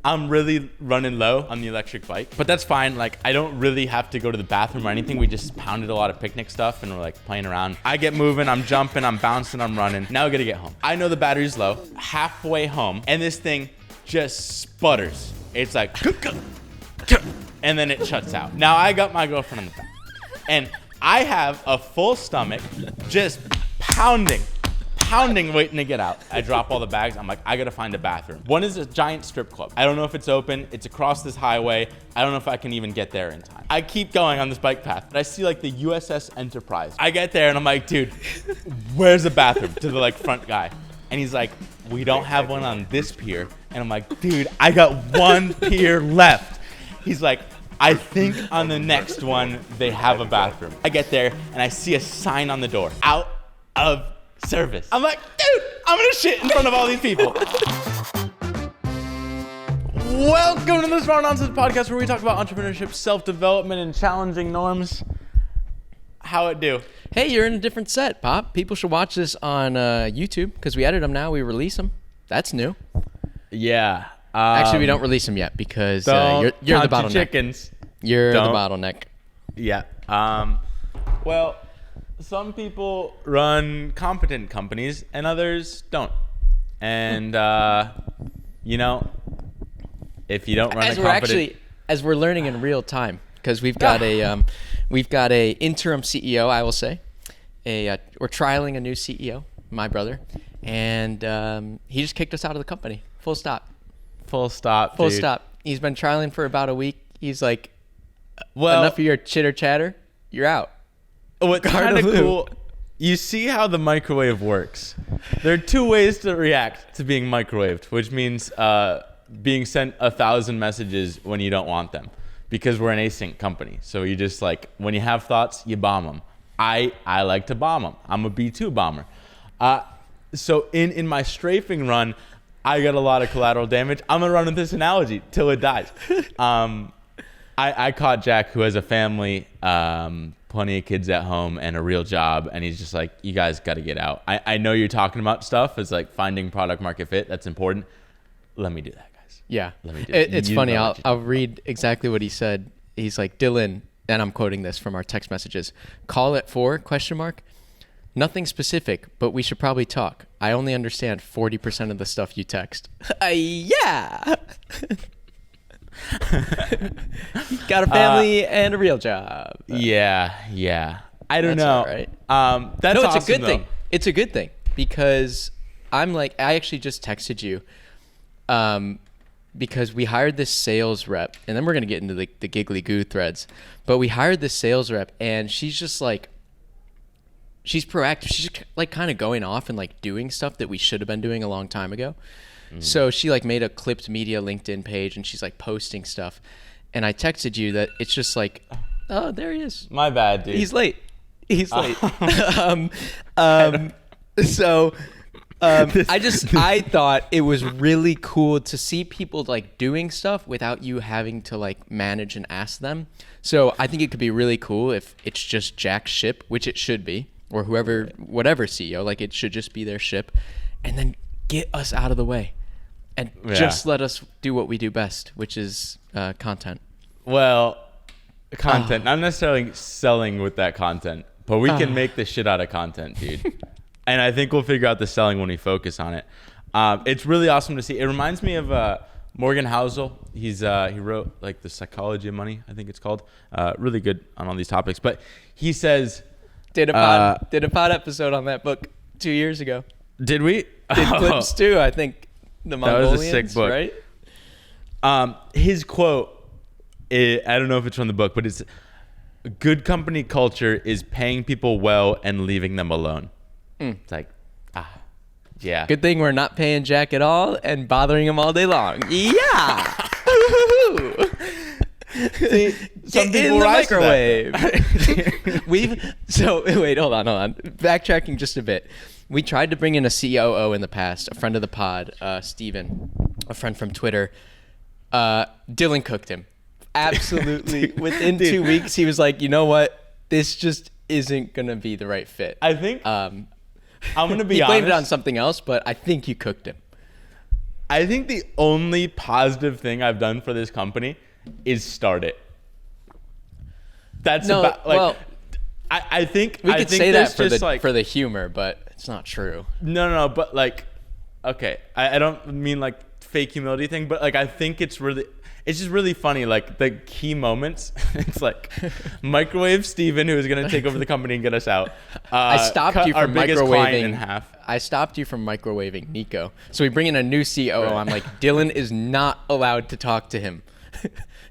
I'm really running low on the electric bike, but that's fine. Like, I don't really have to go to the bathroom or anything. We just pounded a lot of picnic stuff and we're like playing around. I get moving, I'm jumping, I'm bouncing, I'm running. Now we gotta get home. I know the battery's low, halfway home, and this thing just sputters. It's like, and then it shuts out. Now I got my girlfriend on the back, and I have a full stomach, just pounding, waiting to get out. I drop all the bags. I'm like, I gotta find a bathroom. One is a giant strip club. I don't know if it's open. It's across this highway. I don't know if I can even get there in time. I keep going on this bike path, but I see like the USS Enterprise. I get there and I'm like, dude, where's the bathroom? To the like front guy. And he's like, we don't have one on this pier. And I'm like, dude, I got one pier left. He's like, I think on the next one, they have a bathroom. I get there and I see a sign on the door, out of service. I'm like, dude, I'm gonna shit in front of all these people. Welcome to the Smart Nonsense Podcast, where we talk about entrepreneurship, self-development, and challenging norms. How it do? Hey, you're in a different set, Pop. People should watch this on YouTube because we edit them now. We release them. That's new. Yeah. Actually, we don't release them yet because you're the bottleneck. Chickens. You're the bottleneck. Yeah. Well, some people run competent companies and others don't. And, if you don't run a competent... As we're learning in real time, because we've got a interim CEO, I will say. We're trialing a new CEO, my brother. And he just kicked us out of the company. Full stop. Full stop, Full dude. stop. He's been trialing for about a week. He's like, well, enough of your chitter chatter. You're out. What's kind of cool, you see how the microwave works. There are two ways to react to being microwaved, which means being sent 1,000 messages when you don't want them, because we're an async company. So you just like, when you have thoughts, you bomb them. I like to bomb them. I'm a B2 bomber. So in my strafing run, I got a lot of collateral damage. I'm gonna run with this analogy till it dies. I caught Jack, who has a family, plenty of kids at home, and a real job, and he's just like, you guys got to get out. I know you're talking about stuff. It's like finding product market fit. That's important. Let me do that, guys. Yeah. Let me do it. It's funny. I'll read exactly what he said. He's like, Dylan, and I'm quoting this from our text messages. Call at 4? ? Nothing specific, but we should probably talk. I only understand 40% of the stuff you text. Yeah. Got a family and a real job. Yeah. I don't know. All right. That's it's awesome, a good though. thing. It's a good thing because I'm like, I actually just texted you because we hired this sales rep, and then we're going to get into the giggly goo threads, but we hired this sales rep, and she's just like, she's proactive. She's like kind of going off and like doing stuff that we should have been doing a long time ago. So she like made a clipped media LinkedIn page, and she's like posting stuff. And I texted you that it's just like, oh, there he is. My bad, dude. He's late. I thought it was really cool to see people like doing stuff without you having to like manage and ask them. So I think it could be really cool if it's just Jack's ship, which it should be, or whatever CEO, like it should just be their ship, and then get us out of the way and just let us do what we do best, which is content. Well, content, not necessarily selling with that content, but we can make the shit out of content, dude. And I think we'll figure out the selling when we focus on it. It's really awesome to see. It reminds me of Morgan Housel. He wrote like The Psychology of Money, I think it's called. Really good on all these topics. But he says... Did a pod episode on that book 2 years ago. Did we? Did clips too, I think. The Mongolians, that was a sick book. Right? His quote, I don't know if it's from the book, but it's, good company culture is paying people well and leaving them alone. It's like, yeah. Good thing we're not paying Jack at all and bothering him all day long. Yeah. See, some get in the microwave. Wait, hold on. Backtracking just a bit. We tried to bring in a COO in the past, a friend of the pod, Steven, a friend from Twitter. Dylan cooked him. Absolutely. Within 2 weeks, he was like, you know what? This just isn't going to be the right fit. I think I'm going to be honest. He blamed it on something else, but I think you cooked him. I think the only positive thing I've done for this company is start it. That's about like. Well, I think we could think say that for the humor, but it's not true. No, but like, okay, I don't mean like fake humility thing, but like I think it's just really funny. Like the key moments, it's like microwave Steven, who is gonna take over the company and get us out. I stopped you from microwaving in half. I stopped you from microwaving Nico. So we bring in a new COO. Right. I'm like, Dylan is not allowed to talk to him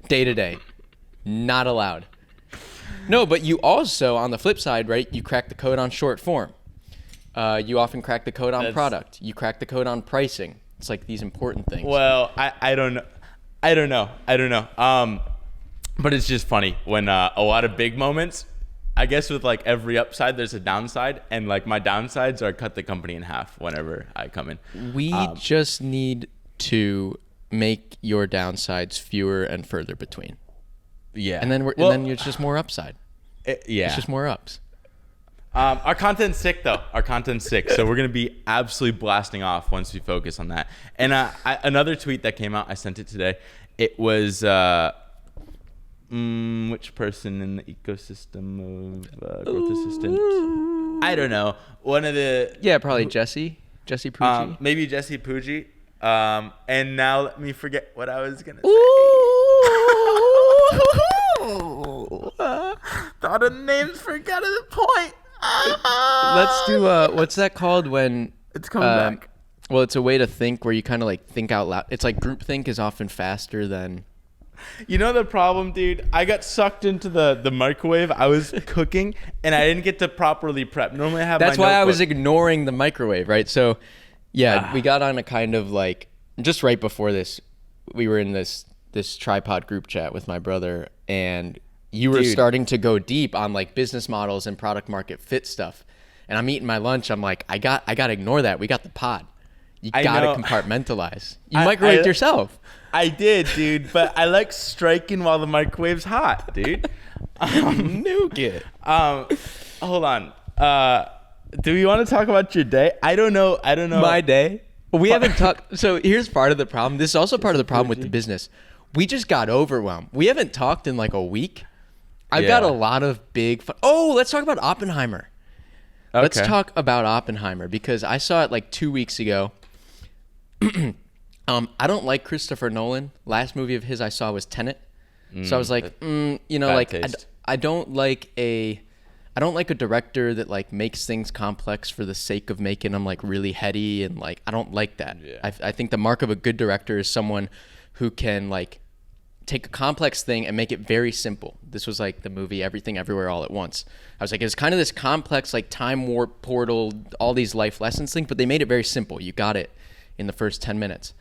day to day. Not allowed. No, but you also, on the flip side, right, you crack the code on short form. You often crack the code on product. You crack the code on pricing. It's like these important things. Well, I don't know. But it's just funny when a lot of big moments, I guess with like every upside, there's a downside. And like my downsides are cut the company in half whenever I come in. We just need to make your downsides fewer and further between. Yeah. And then then it's just more upside. Yeah. It's just more ups. Our content's sick, though. Our content's sick. So we're going to be absolutely blasting off once we focus on that. And another tweet that came out, I sent it today. It was which person in the ecosystem of growth assistant? I don't know. One of the... Yeah, probably Jesse Puggi. Maybe Jesse Puggi. And now let me forget what I was going to say. Thought of names, forgot of the point. Let's do what's that called when it's coming back? Well, it's a way to think where you kind of like think out loud. It's like groupthink is often faster than. You know the problem, dude? I got sucked into the microwave. I was cooking and I didn't get to properly prep. Normally I have. That's my why notebook. I was ignoring the microwave, right? So, yeah, we got on a kind of like just right before this, we were in this tripod group chat with my brother, and you were starting to go deep on like business models and product market fit stuff. And I'm eating my lunch. I'm like, I got to ignore that. We got the pod. You got to compartmentalize. You microwaved yourself. I did, dude. But I like striking while the microwave's hot, dude. Nuke it. Hold on. Do we want to talk about your day? I don't know. My day? We haven't talked. So here's part of the problem. This is also part of the problem with the business. We just got overwhelmed. We haven't talked in like a week. I've got a lot of big let's talk about Oppenheimer. Okay. Let's talk about Oppenheimer because I saw it like 2 weeks ago. I don't like Christopher Nolan. Last movie of his I saw was Tenet. So I was like, I don't like a director that like makes things complex for the sake of making them like really heady and like I don't like that. Yeah. I think the mark of a good director is someone who can like take a complex thing and make it very simple. This was like the movie Everything Everywhere All at Once. I was like, it's kind of this complex like time warp portal, all these life lessons thing, but they made it very simple. You got it in the first 10 minutes.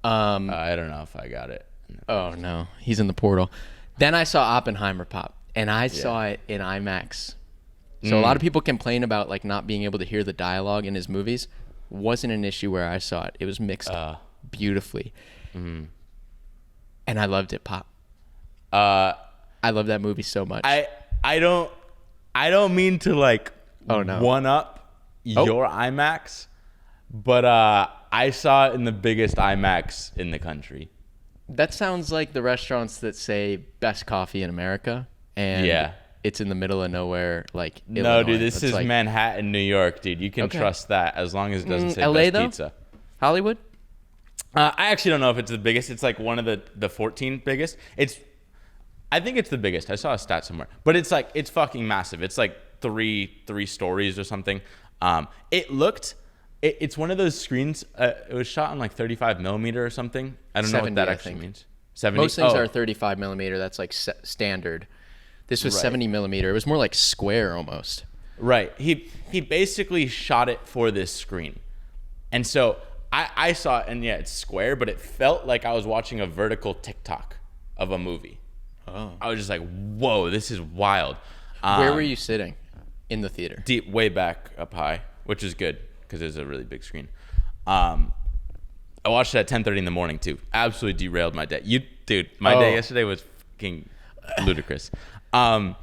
I don't know if I got it. Oh no, he's in the portal. Then I saw Oppenheimer pop, and I saw it in IMAX. So a lot of people complain about like not being able to hear the dialogue in his movies. Wasn't an issue where I saw it. It was mixed beautifully. And I loved it, Pop. I love that movie so much. I don't mean to like one up your IMAX, but I saw it in the biggest IMAX in the country. That sounds like the restaurants that say best coffee in America, and it's in the middle of nowhere, like Illinois. No, dude, this is like Manhattan, New York, dude. You can trust that as long as it doesn't say LA, best though? pizza. Hollywood? I actually don't know if it's the biggest. It's like one of the 14 biggest. I think it's the biggest. I saw a stat somewhere, but it's fucking massive. It's like three stories or something. It's one of those screens. It was shot on like 35 millimeter or something. I don't know what that actually means. 70? Most things are 35 millimeter. That's like standard. This was 70 millimeter. It was more like square almost. Right. He basically shot it for this screen. And so I saw it, and it's square, but it felt like I was watching a vertical TikTok of a movie. Oh. I was just like, whoa, this is wild. Where were you sitting in the theater? Deep, way back up high, which is good because it's a really big screen. I watched it at 10:30 in the morning too. Absolutely derailed my day. My day yesterday was fucking ludicrous. Well,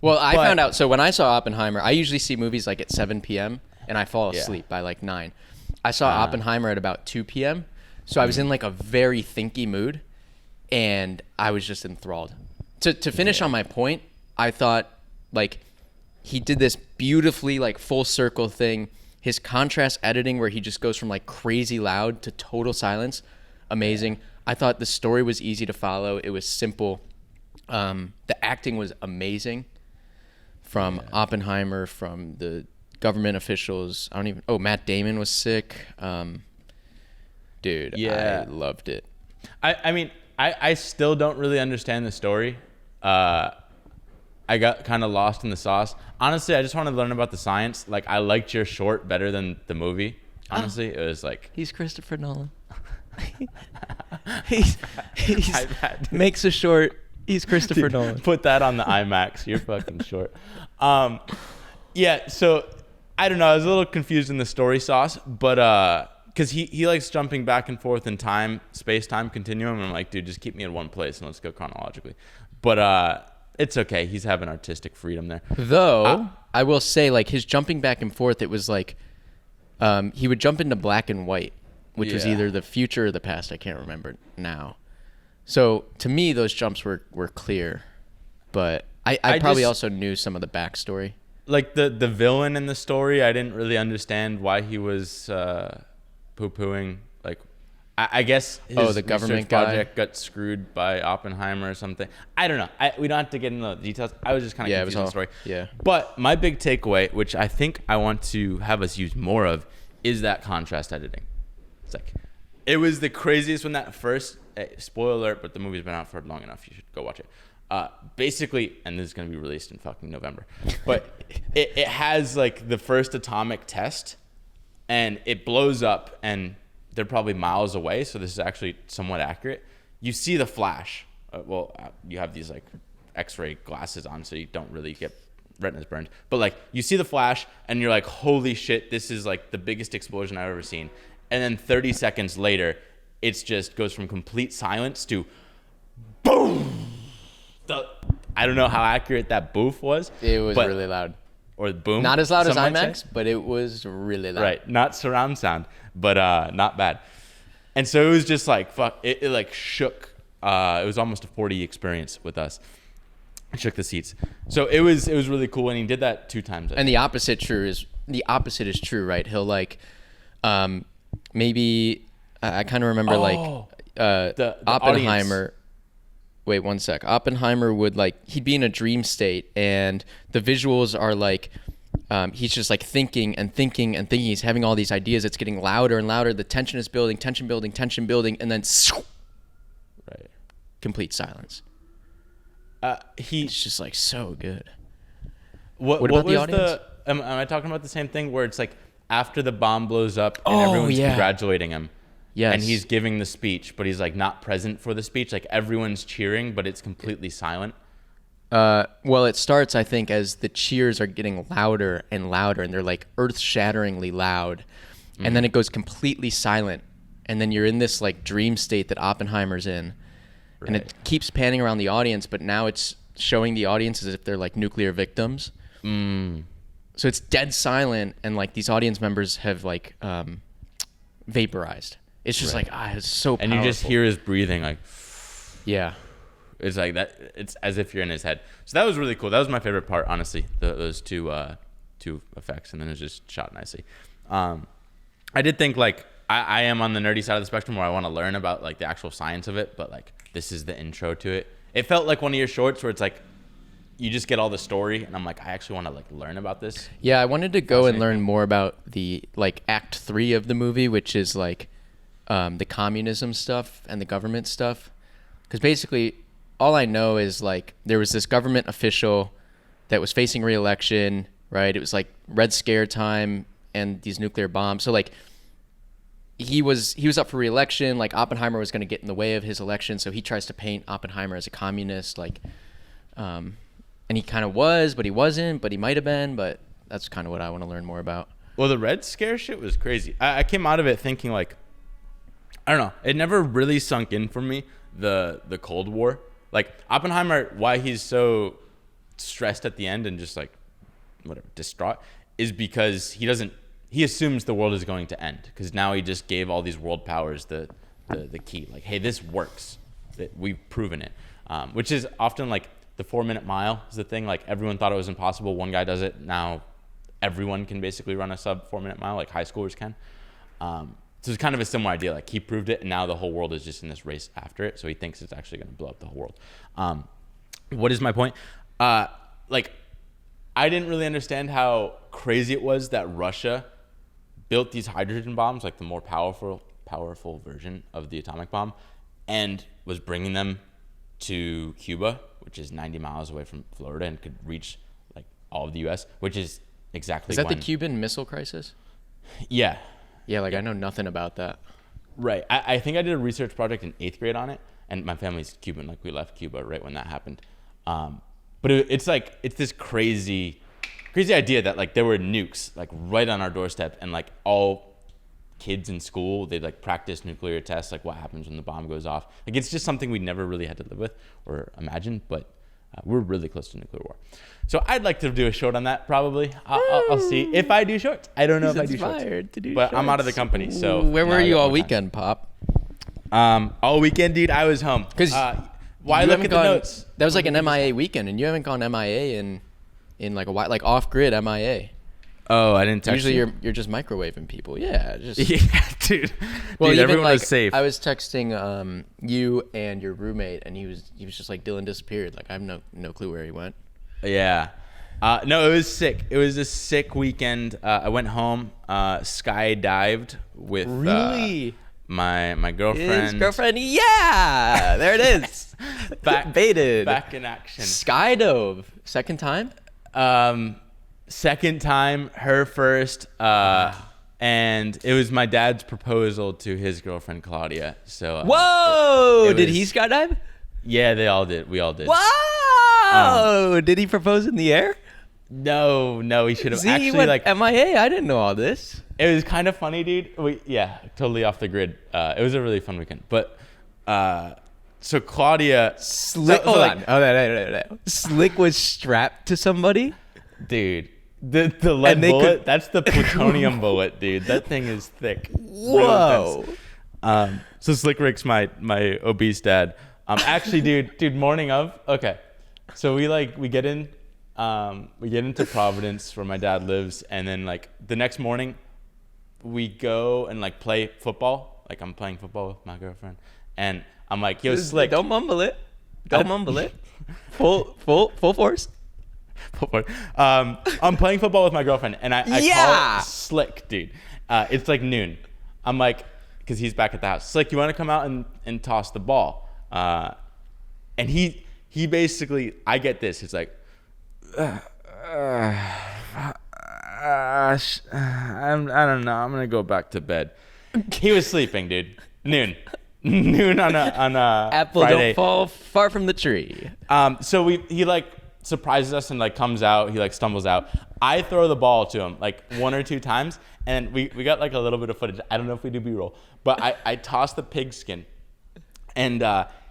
I found out. So when I saw Oppenheimer, I usually see movies like at 7 p.m. and I fall asleep by like 9. I saw Oppenheimer at about 2 p.m. So I was in like a very thinky mood, and I was just enthralled. To finish on my point, I thought like he did this beautifully like full circle thing. His contrast editing where he just goes from like crazy loud to total silence, amazing. I thought the story was easy to follow. It was simple. The acting was amazing from Oppenheimer, from the government officials. Matt Damon was sick. Dude, I loved it. I mean, I still don't really understand the story. I got kind of lost in the sauce. Honestly, I just wanted to learn about the science. Like, I liked your short better than the movie. Honestly, it was like... He's Christopher Nolan. he's makes a short. He's Christopher Nolan. Put that on the IMAX. You're fucking short. Yeah, so, I don't know. I was a little confused in the story sauce, but... Because he likes jumping back and forth in time, space-time continuum. And I'm like, dude, just keep me in one place and let's go chronologically. But... it's okay. He's having artistic freedom there. Though, I will say, like, his jumping back and forth, it was like he would jump into black and white, which was either the future or the past. I can't remember now. So, to me, those jumps were clear. But I probably also knew some of the backstory. Like, the villain in the story, I didn't really understand why he was poo-pooing. Like, I guess his the government guy project got screwed by Oppenheimer or something. I don't know. We don't have to get into the details. I was just kind of confused in the story. Yeah. But my big takeaway, which I think I want to have us use more of, is that contrast editing. It's like, it was the craziest when that first, spoiler alert, but the movie's been out for long enough. You should go watch it. Basically, and this is going to be released in fucking November, but it has like the first atomic test and it blows up and they're probably miles away, so this is actually somewhat accurate. You see the flash. You have these like X-ray glasses on, so you don't really get retinas burned. But like you see the flash, and you're like, "Holy shit! This is like the biggest explosion I've ever seen." And then 30 seconds later, it's just goes from complete silence to boom. I don't know how accurate that boof was. It was really loud. Or boom. Not as loud as IMAX, but it was really loud. Right, not surround sound, but not bad. And so it was just like, fuck, it like shook. It was almost a 4D experience with us. It shook the seats. So it was really cool, and he did that 2 times. And the opposite is true, right? He'll like, maybe I kind of remember the Oppenheimer. Audience. Wait 1 sec. Oppenheimer would he'd be in a dream state, and the visuals are like, he's just like thinking and thinking and thinking. He's having all these ideas. It's getting louder and louder. The tension is building, and then right, complete silence. It's just like so good. What about the audience? Am I talking about the same thing where it's like after the bomb blows up and everyone's congratulating him? Yes. And he's giving the speech, but he's like not present for the speech. Like everyone's cheering, but it's completely silent. Well, it starts, I think, as the cheers are getting louder and louder, and they're like earth-shatteringly loud. And then it goes completely silent. And then you're in this like dream state that Oppenheimer's in. Right. And it keeps panning around the audience, but now it's showing the audience as if they're like nuclear victims. So it's dead silent, and like these audience members have like vaporized. It's just like, it's so powerful. And you just hear his breathing like, yeah. It's like that. It's as if you're in his head. So that was really cool. That was my favorite part, honestly. Those two effects, and then it was just shot nicely. I did think like I am on the nerdy side of the spectrum where I want to learn about like the actual science of it, but like this is the intro to it. It felt like one of your shorts where it's like you just get all the story, and I'm like, I actually want to like learn about this. Yeah, I wanted to go and learn more about the like Act 3 of the movie, which is like the communism stuff and the government stuff. Because basically, all I know is like there was this government official that was facing re-election, right? It was like Red Scare time and these nuclear bombs. So like he was up for re-election. Like Oppenheimer was going to get in the way of his election, so he tries to paint Oppenheimer as a communist, like, and he kind of was, but he wasn't, but he might have been. But that's kind of what I want to learn more about. Well, the Red Scare shit was crazy. I came out of it thinking like, I don't know. It never really sunk in for me, the Cold War. Like Oppenheimer, why he's so stressed at the end and just like whatever distraught is because he assumes the world is going to end because now he just gave all these world powers the the key. Like, hey, this works. We've proven it. Which is often like the 4-minute mile is the thing. Like everyone thought it was impossible. One guy does it. Now everyone can basically run a sub 4-minute mile, like high schoolers can. So it's kind of a similar idea. Like he proved it, and now the whole world is just in this race after it. So he thinks it's actually going to blow up the whole world. What is my point? Like I didn't really understand how crazy it was that Russia built these hydrogen bombs, like the more powerful version of the atomic bomb, and was bringing them to Cuba, which is 90 miles away from Florida and could reach like all of the U.S., which is exactly. Is that the Cuban Missile Crisis? Yeah. Yeah, like I know nothing about that. Right. I think I did a research project in 8th grade on it, and my family's Cuban. Like we left Cuba right when that happened. But it's this crazy idea that like there were nukes like right on our doorstep, and like all kids in school, they like practice nuclear tests, like what happens when the bomb goes off. Like it's just something we never really had to live with or imagine, but we're really close to nuclear war. So I'd like to do a short on that probably. I'll see if I do shorts. I don't know if I do shorts, but I'm out of the company. So where were you all weekend, Pop? All weekend, dude. I was home. Because why look at the notes? That was like an MIA weekend, and you haven't gone MIA in like a while, like off grid MIA. Oh, I didn't text Usually you. you're just microwaving people. Yeah, just yeah, dude. Well, dude, even everyone like was safe. I was texting you and your roommate, and he was just like, Dylan disappeared. Like I have no clue where he went. Yeah. No, it was sick. It was a sick weekend. I went home, skydived with really my girlfriend. His girlfriend, yeah, there it is. Baited. Back in action. Skydove. Second time? Second time, her first, and it was my dad's proposal to his girlfriend Claudia. So whoa! Did he skydive? Yeah, they all did. We all did. Whoa! Did he propose in the air? No, he should have. See, actually he went like MIA. I didn't know all this. It was kind of funny, dude. Totally off the grid. It was a really fun weekend. But so Claudia, Slick. Hold on. Slick was strapped to somebody, dude. The lead bullet. That's the plutonium bullet, dude. That thing is thick. Whoa. So Slick Rick's my obese dad. Actually, dude. Morning of. Okay. So we get into Providence where my dad lives, and then like the next morning we go and like play football. Like I'm playing football with my girlfriend, and I'm like, yo, Slick. Don't mumble it. Full force. I'm playing football with my girlfriend, and I call Slick, dude. It's like noon. I'm like, because he's back at the house. Slick, you want to come out and toss the ball? And he basically, I get this. He's like, I don't know. I'm gonna go back to bed. He was sleeping, dude. Noon on a apple Friday. Don't fall far from the tree. So he like surprises us and like comes out. He like stumbles out. I throw the ball to him like 1 or 2 times, and we got like a little bit of footage. I don't know if we do B-roll, but I toss the pigskin, and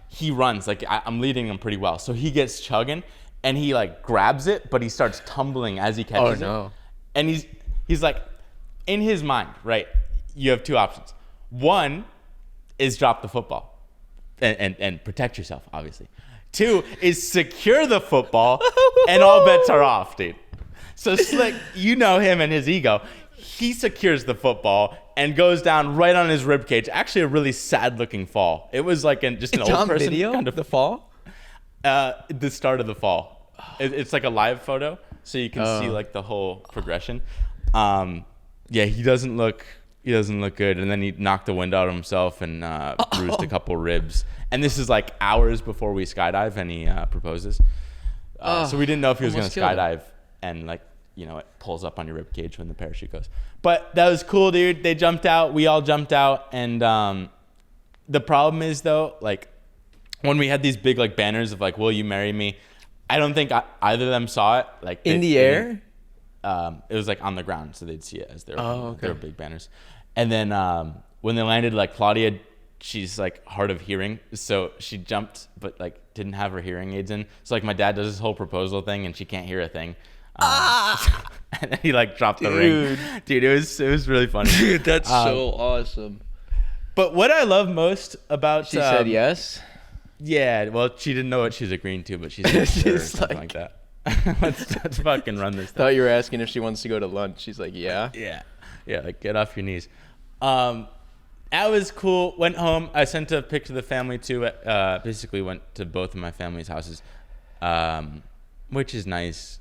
he runs. Like I'm leading him pretty well, so he gets chugging, and he like grabs it, but he starts tumbling as he catches it. Oh no! And he's like, in his mind, right? You have 2 options. One is drop the football and protect yourself, obviously. 2 is secure the football, and all bets are off, dude. So Slick, you know him and his ego. He secures the football and goes down right on his rib cage. Actually, a really sad-looking fall. It was like just an old person video kind of the fall. The start of the fall. It's like a live photo, so you can see like the whole progression. Yeah, he doesn't look good, and then he knocked the wind out of himself and bruised a couple ribs. And this is like hours before we skydive, and he proposes. So we didn't know if he was going to skydive, and like, you know, it pulls up on your rib cage when the parachute goes. But that was cool, dude. They jumped out. We all jumped out, and the problem is though, like when we had these big like banners of like, "Will you marry me?" I don't think either of them saw it. Like in the air. It was like on the ground, so they'd see it as their big banners. And then when they landed, like Claudia, she's like hard of hearing, so she jumped, but like didn't have her hearing aids in. So like my dad does this whole proposal thing, and she can't hear a thing. And then he like dropped the ring. Dude, it was really funny. Dude, that's so awesome. But what I love most about She said yes. Yeah, well, she didn't know what she's agreeing to, but she said sure or something like that. let's fucking run this thing. Thought you were asking if she wants to go to lunch. She's like, yeah. Yeah, like get off your knees. That was cool. Went home. I sent a pic to the family too. Basically went to both of my family's houses, which is nice.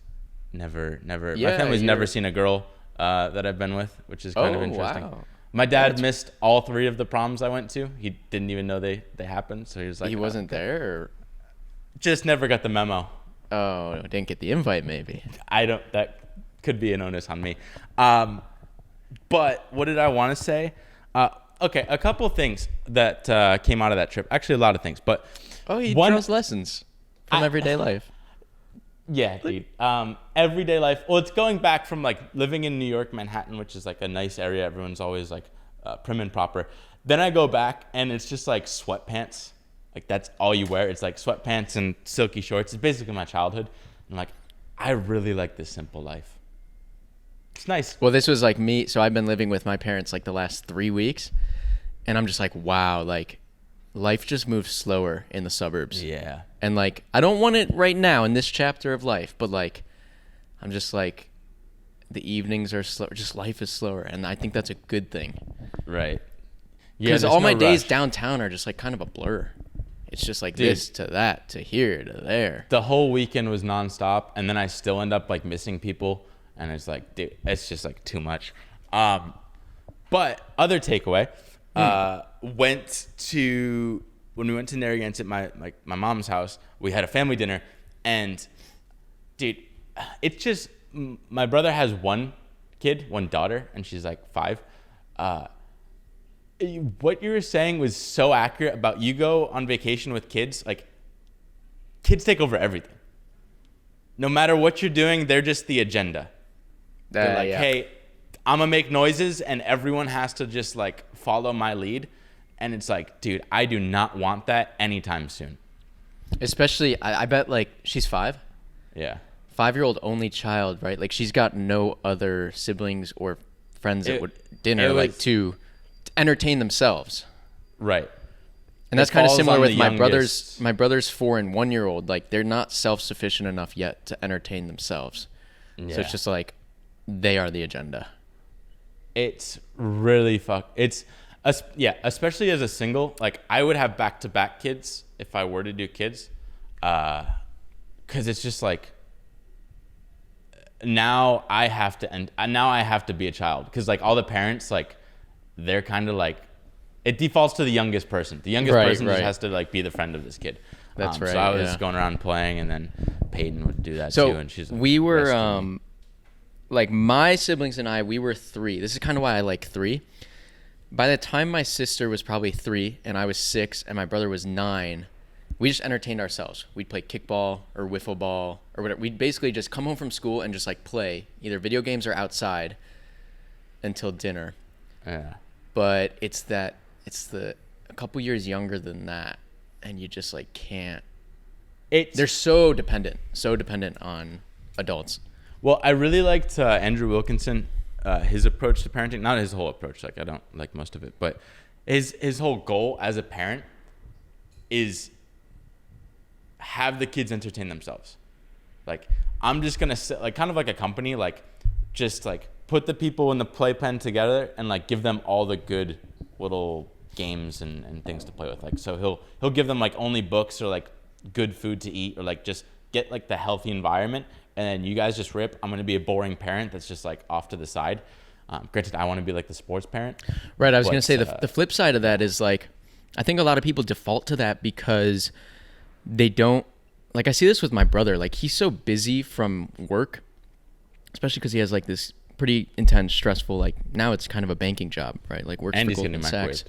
Never. Yeah, my family's never seen a girl that I've been with, which is kind of interesting. Wow. My dad missed all 3 of the proms I went to. He didn't even know they happened, so he was like, He wasn't there? Or? Just never got the memo. Oh, didn't get the invite maybe. That could be an onus on me. But what did I want to say? Okay, a couple of things that came out of that trip. Actually, a lot of things. But he draws lessons from everyday life. Yeah, dude. Everyday life. Well, it's going back from like living in New York, Manhattan, which is like a nice area. Everyone's always like prim and proper. Then I go back and it's just like sweatpants. Like that's all you wear. It's like sweatpants and silky shorts. It's basically my childhood. And like, I really like this simple life. It's nice. Well, this was like me. So I've been living with my parents like the last 3 weeks. And I'm just like, wow, like life just moves slower in the suburbs. Yeah. And like, I don't want it right now in this chapter of life, but like, I'm just like, the evenings are slower. Just life is slower. And I think that's a good thing. Right. Yeah. Because all my days downtown are just like kind of a blur. It's just like this to that to here to there. The whole weekend was nonstop. And then I still end up like missing people. And it's like, dude, it's just like too much. But other takeaway, when we went to Narragansett, my mom's house, we had a family dinner, and dude, it's just my brother has one daughter, and she's like 5. What you were saying was so accurate about you go on vacation with kids, like kids take over everything. No matter what you're doing, they're just the agenda. They're like, hey, I'm gonna make noises, and everyone has to just like follow my lead. And it's like, dude, I do not want that anytime soon. Especially, I bet like she's 5. Yeah. 5-year-old only child, right? Like she's got no other siblings or friends that would dinner like to entertain themselves. Right. And that's kind of similar with my brothers. My brother's 4 and 1-year-old. Like they're not self-sufficient enough yet to entertain themselves. Yeah. So it's just like they are the agenda. It's really especially as a single. Like I would have back-to-back kids if I were to do kids, because it's just like now I have to be a child, because like all the parents, like they're kind of like it defaults to the youngest person. The youngest person just has to like be the friend of this kid. That's right. So I was going around playing, and then Peyton would do that too. And she's like, we were like my siblings and I, we were 3. This is kind of why I like 3. By the time my sister was probably 3 and I was 6 and my brother was 9, we just entertained ourselves. We'd play kickball or wiffle ball or whatever. We'd basically just come home from school and just like play either video games or outside until dinner. Yeah. But a couple years younger than that, and you just like can't. They're so dependent on adults. Well, I really liked Andrew Wilkinson, his approach to parenting. Not his whole approach, like I don't like most of it, but his whole goal as a parent is have the kids entertain themselves. Like I'm just gonna sit, like kind of like a company, like just like put the people in the playpen together and like give them all the good little games and things to play with. Like so he'll give them like only books or like good food to eat, or like just get like the healthy environment. And then you guys just rip. I'm going to be a boring parent that's just like off to the side. Granted, I want to be like the sports parent. Right. I was going to say the flip side of that is like, I think a lot of people default to that because they don't, like I see this with my brother. Like he's so busy from work, especially because he has like this pretty intense, stressful, like now it's kind of a banking job, right? Like works for Goldman Sachs.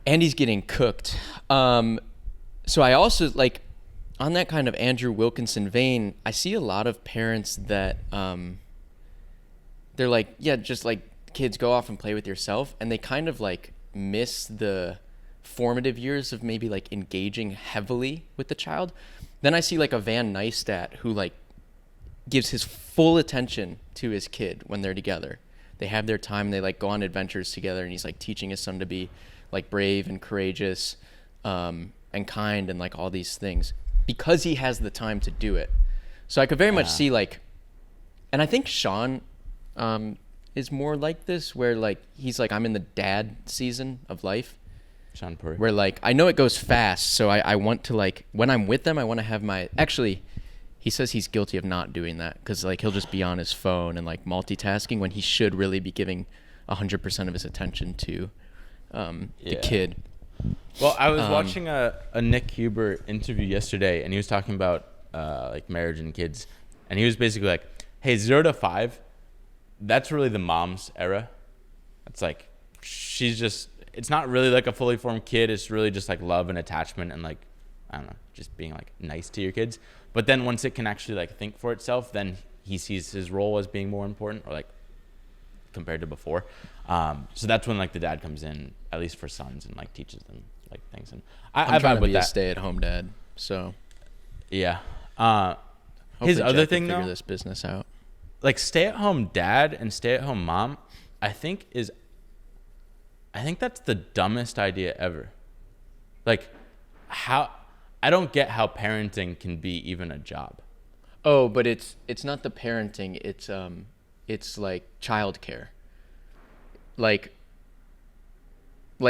And he's getting cooked. So I also like, on that kind of Andrew Wilkinson vein, I see a lot of parents that they're like, yeah, just like kids go off and play with yourself, and they kind of like miss the formative years of maybe like engaging heavily with the child. Then I see like a Van Neistat who like gives his full attention to his kid when they're together. they have their time. They like go on adventures together, and he's like teaching his son to be like brave and courageous, and kind, and like all these things because he has the time to do it. So I could very much see like, and I think Sean is more like this, where like he's like, I'm in the dad season of life. Sean Puri. Where like I know it goes fast, so I want to like when I'm with them, I want to have my actually. He says he's guilty of not doing that because like he'll just be on his phone and like multitasking when he should really be giving 100% of his attention to the kid. Well, I was watching a Nick Huber interview yesterday, and he was talking about like marriage and kids, and he was basically like, "Hey, 0 to 5, that's really the mom's era. It's like she's just. It's not really like a fully formed kid. It's really just like love and attachment and like I don't know, just being like nice to your kids. But then once it can actually like think for itself, then he sees his role as being more important, or like compared to before. So that's when like the dad comes in, at least for sons, and like teaches them like things. And I'm trying to be a stay-at-home dad, so yeah. hopefully His other Jack thing can figure though, this business out. like stay-at-home dad and stay-at-home mom, I think that's the dumbest idea ever. Like, how I don't get how parenting can be even a job. Oh, but it's not the parenting. It's like childcare. Like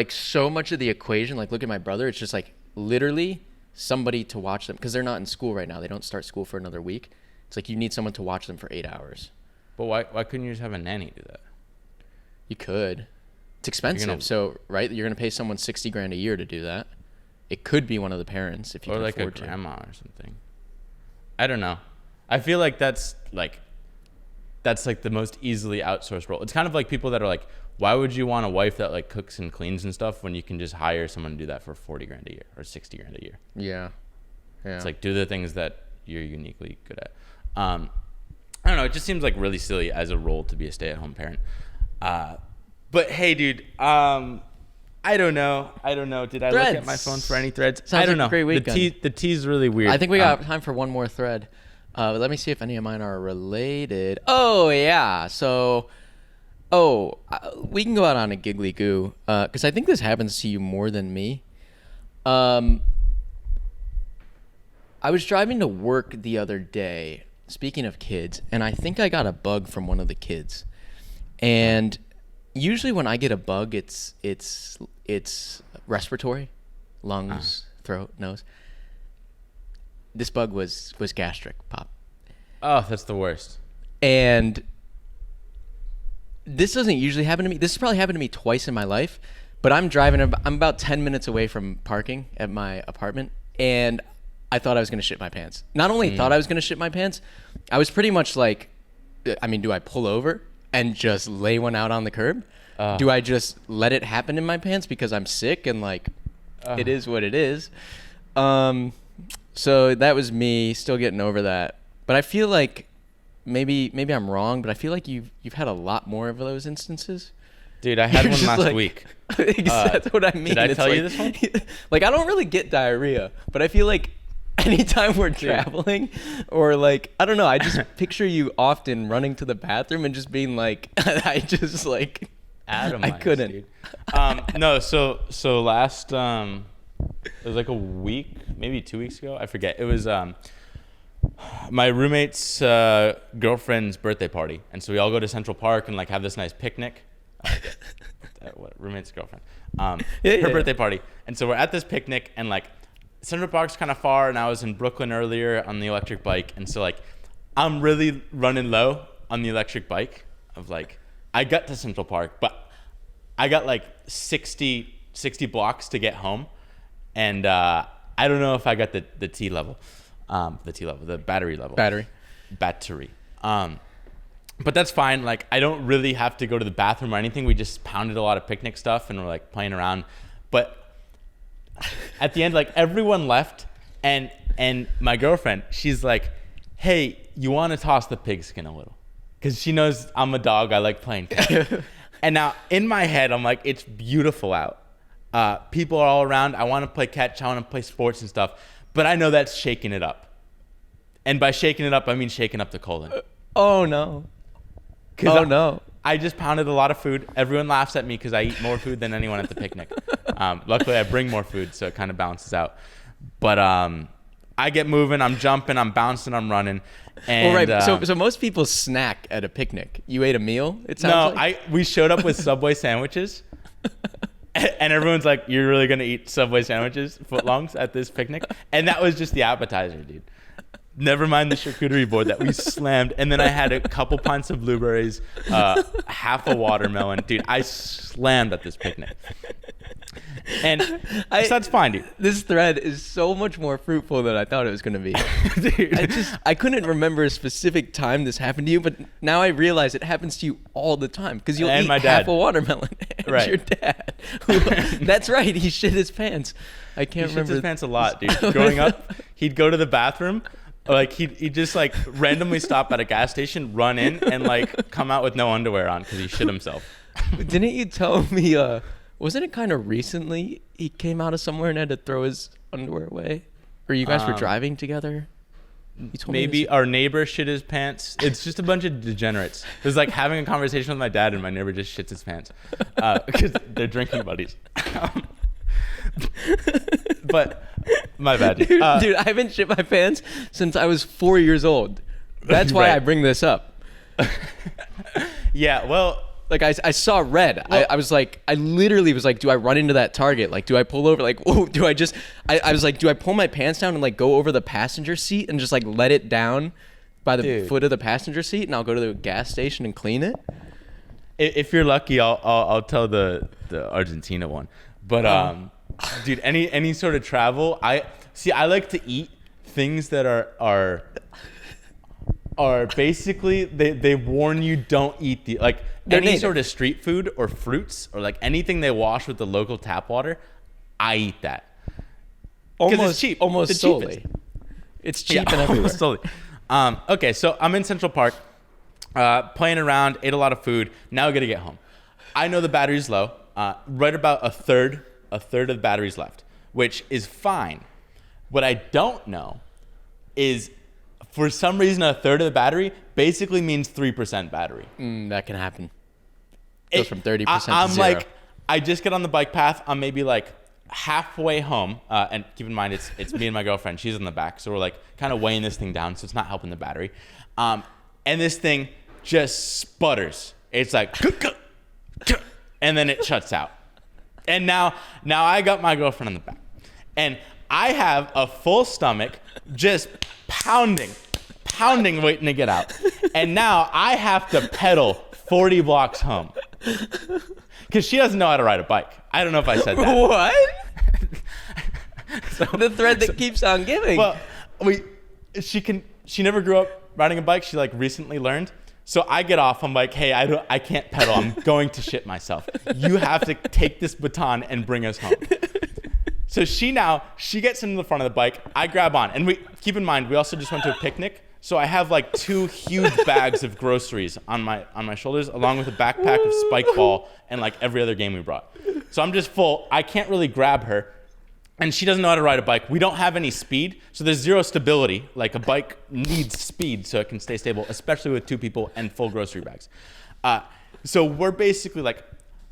so much of the equation. Like, look at my brother. It's just like literally somebody to watch them because they're not in school right now. They don't start school for another week. It's like you need someone to watch them for 8 hours. But why couldn't you just have a nanny do that? You could. It's expensive. So right, you're gonna pay someone $60,000 a year to do that. It could be one of the parents if you can like afford a grandma or something. I don't know. I feel like that's like the most easily outsourced role. It's kind of like people that are like, why would you want a wife that like cooks and cleans and stuff when you can just hire someone to do that for $40,000 a year or $60,000 a year? Yeah. It's like, do the things that you're uniquely good at. I don't know. It just seems like really silly as a role to be a stay-at-home parent. But hey, dude, I don't know. Did I look at my phone for any threads? Sounds I don't like know. a great weekend. The tea's really weird. I think we got time for one more thread. Let me see if any of mine are related. Oh, yeah. So, we can go out on a giggly goo because I think this happens to you more than me. I was driving to work the other day, speaking of kids, and I think I got a bug from one of the kids. And usually when I get a bug, it's respiratory, lungs, throat, nose. This bug was gastric, Pop. Oh, that's the worst. And this doesn't usually happen to me. This has probably happened to me twice in my life. But I'm driving. I'm about 10 minutes away from parking at my apartment, and I thought I was going to shit my pants. Not only thought I was going to shit my pants, I was pretty much like, I mean, do I pull over and just lay one out on the curb? Do I just let it happen in my pants because I'm sick and like it is what it is? So that was me still getting over that. But I feel like maybe I'm wrong, but I feel like you've had a lot more of those instances. Dude, I had one last like, week. That's what I mean. Did I tell you this one? Like, I don't really get diarrhea, but I feel like anytime we're traveling or like, I don't know, I just picture you often running to the bathroom and just being like, I just like, I couldn't. Dude. No, so last, it was like a week, maybe 2 weeks ago. I forget. It was my roommate's girlfriend's birthday party. And so we all go to Central Park and like have this nice picnic. Roommate's girlfriend. Her birthday party. And so we're at this picnic and like Central Park's kind of far and I was in Brooklyn earlier on the electric bike. And so like I'm really running low on the electric bike of like I got to Central Park, but I got like 60 blocks to get home. And I don't know if I got the T level. The battery level. Battery. But that's fine. Like, I don't really have to go to the bathroom or anything. We just pounded a lot of picnic stuff and we're like playing around. But at the end, like everyone left and my girlfriend, she's like, hey, you want to toss the pigskin a little? Because she knows I'm a dog. I like playing catch. And now in my head, I'm like, it's beautiful out. People are all around. I want to play catch. I want to play sports and stuff. But I know that's shaking it up. And by shaking it up, I mean shaking up the colon. Oh, no. Oh, no. I just pounded a lot of food. Everyone laughs at me because I eat more food than anyone at the picnic. Luckily, I bring more food, so it kind of balances out. But I get moving. I'm jumping. I'm bouncing. I'm running. And, well, right. So most people snack at a picnic. You ate a meal, it sounds like? We showed up with Subway sandwiches. And everyone's like, you're really going to eat Subway sandwiches, footlongs, at this picnic? And that was just the appetizer, dude. Never mind the charcuterie board that we slammed. And then I had a couple pints of blueberries, half a watermelon. Dude, I slammed at this picnic. And so that's fine, dude. This thread is so much more fruitful than I thought it was going to be. Dude. I couldn't remember a specific time this happened to you, but now I realize it happens to you all the time because you'll eat half a watermelon. And right. Your dad. That's right. He shit his pants. I can't remember. He shit his pants a lot, dude. Growing up, he'd go to the bathroom. Like he'd just like randomly stop at a gas station, run in, and like come out with no underwear on because he shit himself. Didn't you tell me? Wasn't it kind of recently he came out of somewhere and had to throw his underwear away? Or you guys were driving together? You told maybe our neighbor shit his pants. It's just a bunch of degenerates. It was like having a conversation with my dad and my neighbor just shits his pants because they're drinking buddies. But my bad, dude. Dude, I haven't shit my pants since I was 4 years old. That's why right. I bring this up. Yeah, well... Like I saw red. Well, I literally was like, do I run into that Target? Like, do I pull over? Like, whoa, do I just, I was like, do I pull my pants down and like go over the passenger seat and just like let it down by the foot of the passenger seat and I'll go to the gas station and clean it? If you're lucky, I'll tell the Argentina one. But dude, any sort of travel, I like to eat things that are basically they warn you don't eat the like any sort of street food or fruits or like anything they wash with the local tap water. I eat that because it's cheap, almost solely. Cheapest. It's cheap and everywhere. Almost solely. Okay, so I'm in Central Park, playing around, ate a lot of food. Now I gotta get home. I know the battery's low. Right about a third of the battery's left, which is fine. What I don't know is, for some reason, a third of the battery basically means 3% battery. That can happen. Goes from 30% to 0. I'm like, I just get on the bike path. I'm maybe like halfway home. And keep in mind, it's me and my girlfriend. She's in the back. So we're like kind of weighing this thing down. So it's not helping the battery. And this thing just sputters. It's like, and then it shuts out. And now I got my girlfriend in the back. And I have a full stomach just pounding, waiting to get out. And now I have to pedal 40 blocks home. Because she doesn't know how to ride a bike. I don't know if I said that. What? The thread that keeps on giving. Well, she never grew up riding a bike. She like recently learned. So I get off. I'm like, hey, I can't pedal. I'm going to shit myself. You have to take this baton and bring us home. So she gets into the front of the bike. I grab on. And keep in mind, we also just went to a picnic. So I have like 2 huge bags of groceries on my shoulders, along with a backpack of spike ball and like every other game we brought. So I'm just full. I can't really grab her. And she doesn't know how to ride a bike. We don't have any speed, so there's zero stability. Like a bike needs speed so it can stay stable, especially with 2 people and full grocery bags. So we're basically like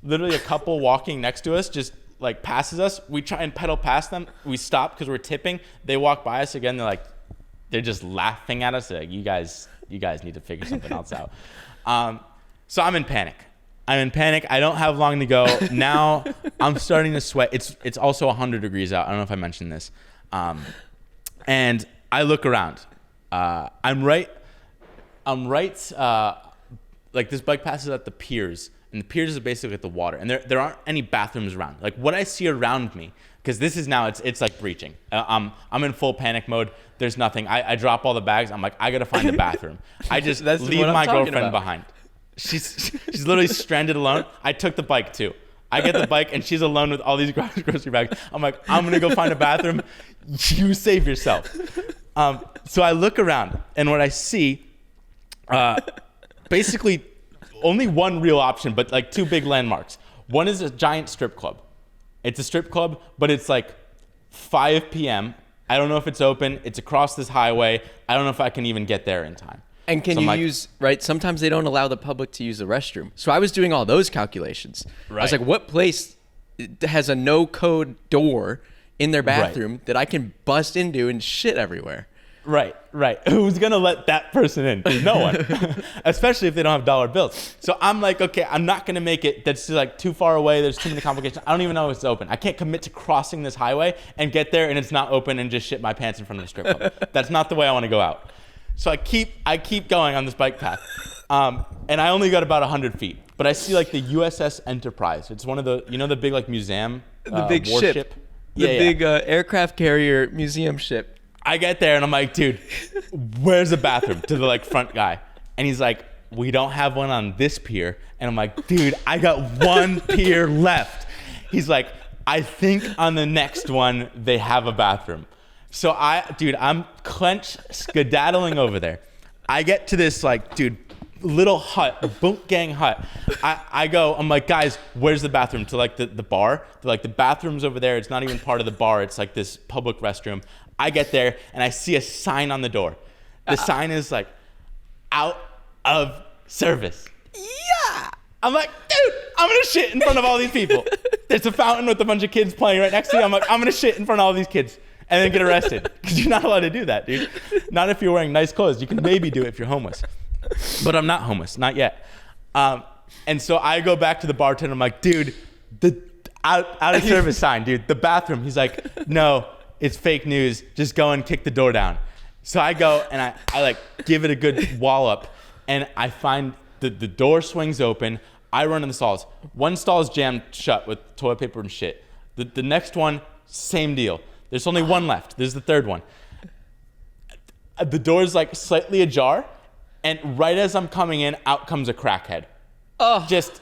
literally a couple walking next to us just like passes us. We try and pedal past them. We stop because we're tipping. They walk by us again. They're just laughing at us. They're like, you guys need to figure something else out. So I'm in panic. I don't have long to go. Now I'm starting to sweat. It's also 100 degrees out. I don't know if I mentioned this. And I look around. I'm right. Like this bike passes at the piers, and the piers is basically at the water, and there aren't any bathrooms around. Like what I see around me, because this is now it's like breaching. I'm in full panic mode. There's nothing. I drop all the bags. I'm like, I gotta find a bathroom. I just leave my girlfriend behind. She's literally stranded alone. I took the bike too. I get the bike and she's alone with all these grocery bags. I'm like, I'm gonna go find a bathroom. You save yourself. So I look around and what I see, basically only one real option, but like 2 big landmarks. One is a giant strip club. It's a strip club, but it's like 5 p.m. I don't know if it's open. It's across this highway. I don't know if I can even get there in time. And can So I'm you like, use, right? Sometimes they don't allow the public to use the restroom. So I was doing all those calculations. I was Right. like, what place has a no code door in their bathroom that I can bust into and shit everywhere? Right. Who's gonna let that person in? No one. Especially if they don't have dollar bills. So I'm like, okay, I'm not gonna make it. That's like too far away. There's too many complications. I don't even know if it's open. I can't commit to crossing this highway and get there and it's not open and just shit my pants in front of the strip club. That's not the way I want to go out. So I keep going on this bike path, and I only got about 100 feet. But I see like the USS Enterprise. It's one of the, the big like museum, The big warship. ship. The big aircraft carrier museum ship. I get there and I'm like, dude, where's the bathroom? To the like front guy. And he's like, we don't have one on this pier. And I'm like, dude, I got one pier left. He's like, I think on the next one they have a bathroom. So I'm clenched, skedaddling over there. I get to this like, dude, little hut, boot gang hut. I'm like, guys, where's the bathroom? To like the bar. They're like, the bathroom's over there. It's not even part of the bar. It's like this public restroom. I get there and I see a sign on the door. The sign is like, out of service. Yeah. I'm like, dude, I'm gonna shit in front of all these people. There's a fountain with a bunch of kids playing right next to me. I'm like, I'm gonna shit in front of all these kids and then get arrested. Because you're not allowed to do that, dude. Not if you're wearing nice clothes. You can maybe do it if you're homeless. But I'm not homeless, not yet. And so I go back to the bartender. I'm like, dude, the out of service sign, dude, the bathroom. He's like, no, it's fake news. Just go and kick the door down. So I go and I like give it a good wall up, and I find the door swings open. I run in the stalls. One stall is jammed shut with toilet paper and shit. The next one, same deal. There's only one left. There's the third one. The door's like slightly ajar, and right as I'm coming in, out comes a crackhead. Oh. Just.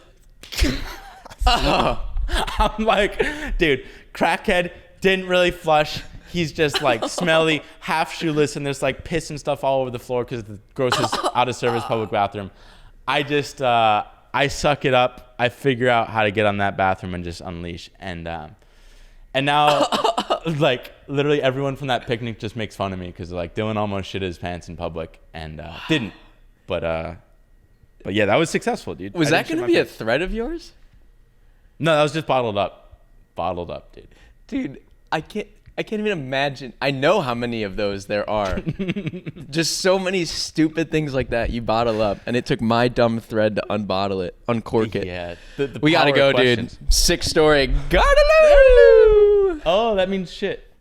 I'm like, dude, crackhead didn't really flush. He's just like smelly, half shoeless, and there's like piss and stuff all over the floor because the grossest out of service public bathroom. I just, I suck it up. I figure out how to get on that bathroom and just unleash. And now, like, literally everyone from that picnic just makes fun of me because like Dylan almost shit his pants in public and didn't. But yeah, that was successful, dude. Was that going to be a threat of yours? No, that was just bottled up. Bottled up, dude. Dude, I can't even imagine. I know how many of those there are. Just so many stupid things like that you bottle up, and it took my dumb thread to uncork it. Yeah. We gotta go, dude. 6 story. Gotta Oh, that means shit.